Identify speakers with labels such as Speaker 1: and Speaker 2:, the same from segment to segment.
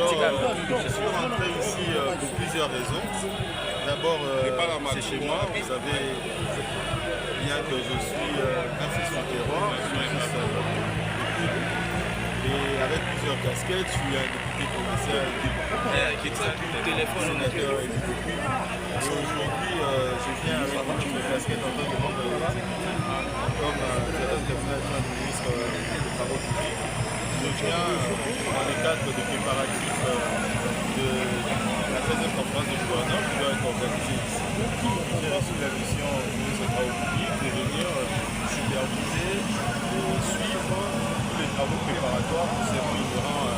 Speaker 1: Je suis rentré ici pour plusieurs raisons. D'abord, c'est chez moi. Vous savez bien que je suis un fils du terroir, je suis un fils et avec plusieurs casquettes, je suis un député provincial sénateur et aujourd'hui, je viens avec une casquette en tant que membre de l'exécutif, comme directeur du ministre des Travaux publics. Je viens dans le cadre des préparatifs de la 13e conférence de gouverneurs qui doit être organisée ici. J'ai reçu la mission du ministre des Travaux publics de venir superviser et suivre tous les travaux préparatoires qui seront inhérents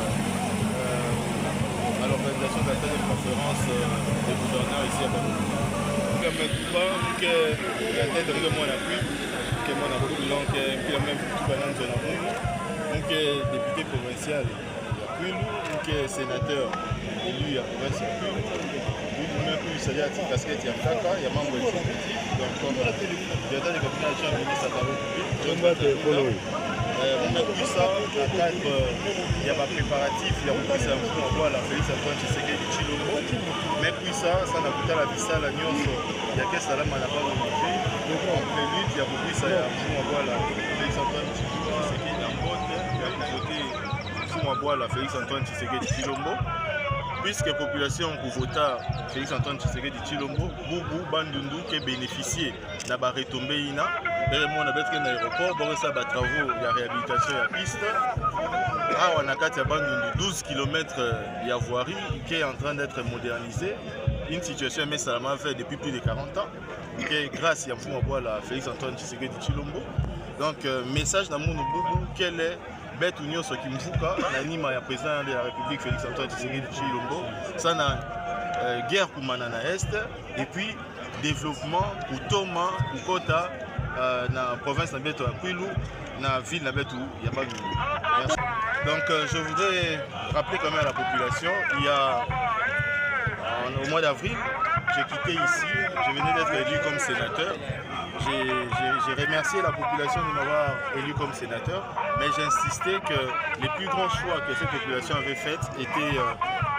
Speaker 1: à l'organisation de la 13e conférence des gouverneurs ici à Bamako. La tête de mon appui, qui est mon appui, donc qui est même tout banane de l'amour. Donc député provincial à Kwilu, donc sénateur élu à province à Kwilu, lui-même il s'agit de casquette à Mkaka, il y a membre exécutif, donc comme directeur de cabinet adjoint du ministre des Travaux publics. On a pris ça à cadre, il y a ma préparatif, il y a pris ça on voit la Félix Antoine Tshisekedi Tshilombo, mais puis ça n'a coûté la vista la nyonso, il y a qu'est-ce que ça n'a pas mangé, donc en prélude, il y a pris ça, on voit la Félix Antoine Tshisekedi la Félix Antoine Tshisekedi Tshilombo, puisque la population pour voter Félix Antoine Tshisekedi Tshilombo, Boubou Bandundu qui est bénéficié de la retombée INA, on a besoin d'un aéroport, pour ça, des travaux de réhabilitation de la piste. On a 4 Bandundu, 12 km de voirie qui est en train d'être modernisée. Une situation mais ça m'a fait depuis plus de 40 ans, grâce à la Félix Antoine Tshisekedi Tshilombo. Donc, message dans mon Boubou, quel est bête union ce qui me fout l'anime à président de la République Félix Antoine Tshisekedi Tshilombo, ça n'a guerre pour Manana Est et puis développement pour Thomas pour Kota dans la province de Kwilu, dans la ville de il n'y a pas de. Donc je voudrais rappeler quand même à la population, il y a au mois d'avril, j'ai quitté ici, je venais d'être élu comme sénateur. J'ai remercié la population de m'avoir élu comme sénateur, mais j'ai insisté que les plus grands choix que cette population avait faits étaient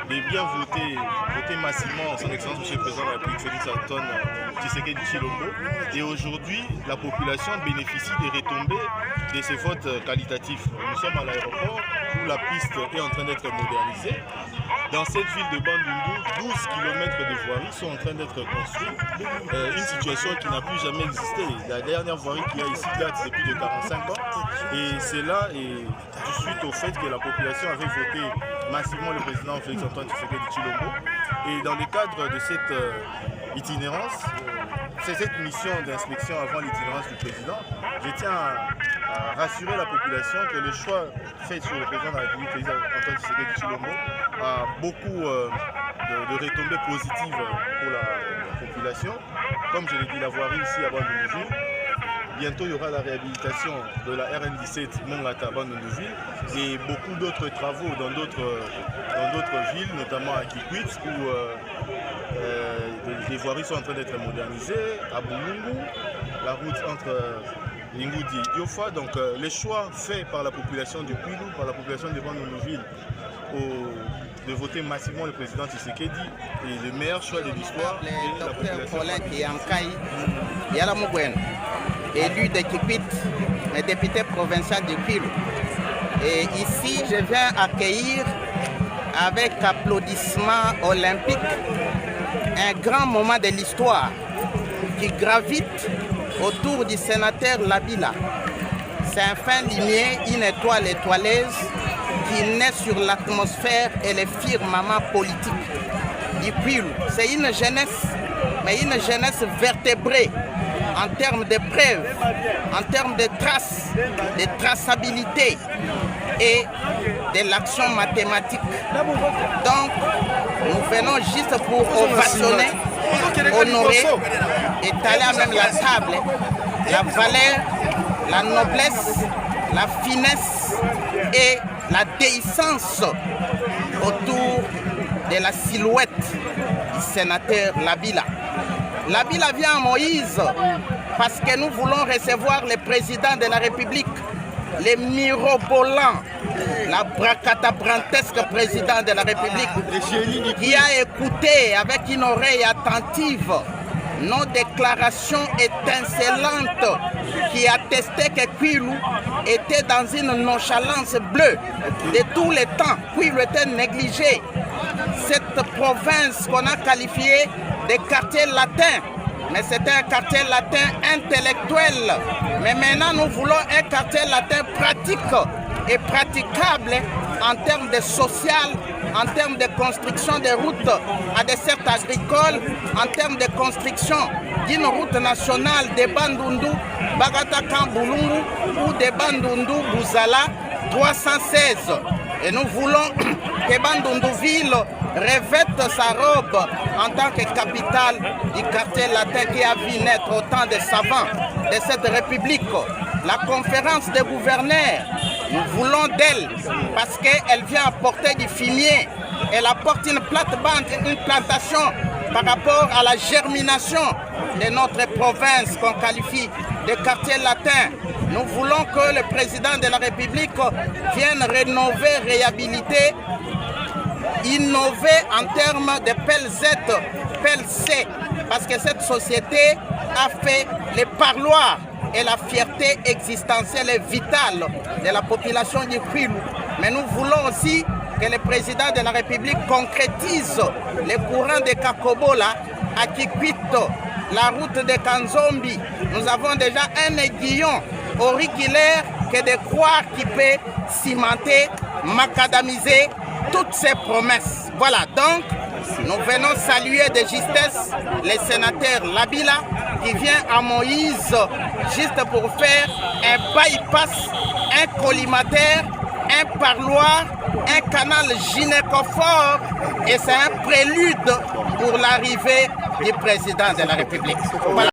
Speaker 1: de bien voter massivement son excellence M. le Président de la République Félix Antoine Tshisekedi Tshilombo. Et aujourd'hui, la population bénéficie des retombées de ces votes qualitatifs. Nous sommes à l'aéroport où la piste est en train d'être modernisée. Dans cette ville de Bandundu, 12 km de voiries sont en train d'être construites. Une situation qui n'a plus jamais existé. La dernière voirie qu'il y a ici date depuis de 45 ans. Et c'est là, et suite au fait que la population avait voté massivement le président Félix Antoine Tshisekedi Tshilombo. Et dans le cadre de cette itinérance, c'est cette mission d'inspection avant l'itinérance du président, je tiens à rassurer la population que le choix fait sur le président de la République, Félix Antoine Tshisekedi Tshilombo, a beaucoup de retombées positives pour la population. Comme je l'ai dit, la voirie ici à Bandundu. Bientôt, il y aura la réhabilitation de la RN17 Mongata Bandundu et beaucoup d'autres travaux dans d'autres villes, notamment à Kikwit, où les voiries sont en train d'être modernisées, à Boulungu, la route entre Lingudi et Yofa. Donc les choix faits par la population du Kwilu, par la population de Bandundu, de voter massivement le président Tshisekedi est le meilleur choix de l'histoire.
Speaker 2: Le docteur Paulin Kiankai Yalamugwen, élu de Kikwit, mais député provincial du Kwilu. Et ici, je viens accueillir avec applaudissements olympiques un grand moment de l'histoire qui gravite autour du sénateur Labila. C'est un fin limier, une étoile étoileuse qui naît sur l'atmosphère et les firmaments politiques du Kwilu. C'est une jeunesse, mais une jeunesse vertébrée en termes de preuves, en termes de traces, de traçabilité et de l'action mathématique. Donc, nous venons juste pour ovationner, honorer, étaler à même la table, la valeur, la noblesse, la finesse et la déhiscence autour de la silhouette du sénateur Labila. Labila vient à Moïse parce que nous voulons recevoir le président de la République, le mirobolant, l'abracadabrantesque président de la République, qui a écouté avec une oreille attentive nos déclarations étincelantes qui attestaient que Kwilu était dans une nonchalance bleue de tous les temps. Kwilu était négligé. Cette province qu'on a qualifiée de quartier latin, mais c'était un quartier latin intellectuel. Mais maintenant, nous voulons un quartier latin pratique et praticable en termes de social, en termes de construction de routes à dessertes agricoles, en termes de construction d'une route nationale de Bandundu, Bagata-Kambulungu ou de Bandundu, Bouzala 316. Et nous voulons que Bandundu-Ville revête sa robe en tant que capitale du quartier latin qui a vu naître autant de savants de cette République. La conférence des gouverneurs, nous voulons d'elle parce qu'elle vient apporter du fumier. Elle apporte une plate-bande, une plantation par rapport à la germination de notre province qu'on qualifie de quartier latin. Nous voulons que le président de la République vienne rénover, réhabiliter, innover en termes de PEL-Z, PEL-C, parce que cette société a fait les parloirs et la fierté existentielle et vitale de la population du Kwilu. Mais nous voulons aussi que le président de la République concrétise les courants de Kakobola à Kikwito, la route de Kanzombi. Nous avons déjà un aiguillon auriculaire que de croire qui peut cimenter, macadamiser toutes ces promesses. Voilà, donc nous venons saluer de justesse les sénateurs Labila qui vient à Moïse juste pour faire un bypass, un collimateur, un parloir, un canal gynécophore et c'est un prélude pour l'arrivée du président de la République. Voilà.